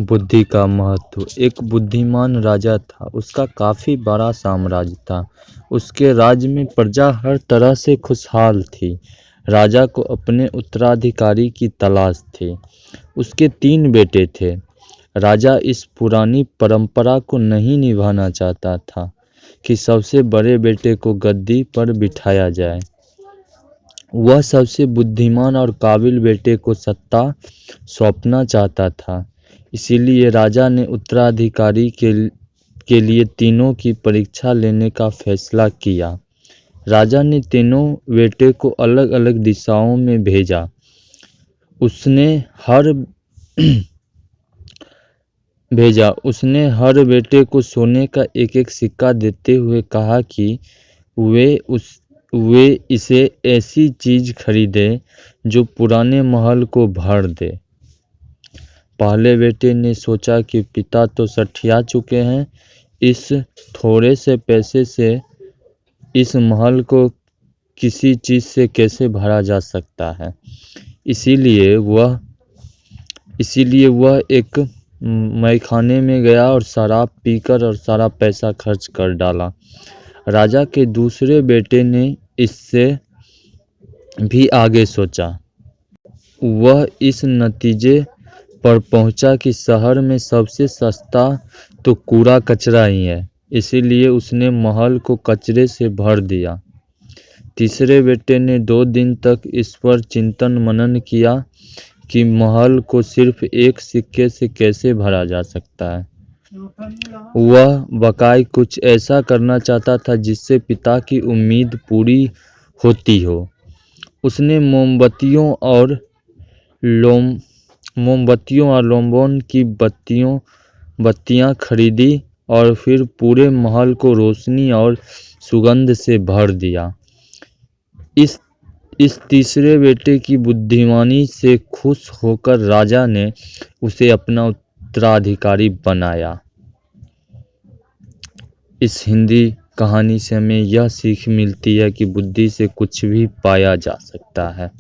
बुद्धि का महत्व। एक बुद्धिमान राजा था, उसका काफी बड़ा साम्राज्य था। उसके राज्य में प्रजा हर तरह से खुशहाल थी। राजा को अपने उत्तराधिकारी की तलाश थी। उसके 3 बेटे थे। राजा इस पुरानी परंपरा को नहीं निभाना चाहता था कि सबसे बड़े बेटे को गद्दी पर बिठाया जाए। वह सबसे बुद्धिमान और काबिल बेटे को सत्ता सौंपना चाहता था। इसीलिए राजा ने उत्तराधिकारी के लिए तीनों की परीक्षा लेने का फैसला किया। राजा ने तीनों बेटे को अलग अलग दिशाओं में भेजा। उसने हर बेटे को सोने का एक एक सिक्का देते हुए कहा कि वे इसे ऐसी चीज खरीदे जो पुराने महल को भर दे। पहले बेटे ने सोचा कि पिता तो सठिया चुके हैं, इस थोड़े से पैसे से इस महल को किसी चीज से कैसे भरा जा सकता है। इसीलिए वह एक मैखाने में गया और शराब पीकर और सारा पैसा खर्च कर डाला। राजा के दूसरे बेटे ने इससे भी आगे सोचा। वह इस नतीजे पर पहुंचा कि शहर में सबसे सस्ता तो कूड़ा कचरा ही है। इसीलिए उसने महल को कचरे से भर दिया। तीसरे बेटे ने 2 दिन तक इस पर चिंतन मनन किया कि महल को सिर्फ एक सिक्के से कैसे भरा जा सकता है। वह बकाई कुछ ऐसा करना चाहता था जिससे पिता की उम्मीद पूरी होती हो। उसने मोमबत्तियों और लोबान की बत्तियां खरीदी और फिर पूरे महल को रोशनी और सुगंध से भर दिया। इस तीसरे बेटे की बुद्धिमानी से खुश होकर राजा ने उसे अपना उत्तराधिकारी बनाया। इस हिंदी कहानी से हमें यह सीख मिलती है कि बुद्धि से कुछ भी पाया जा सकता है।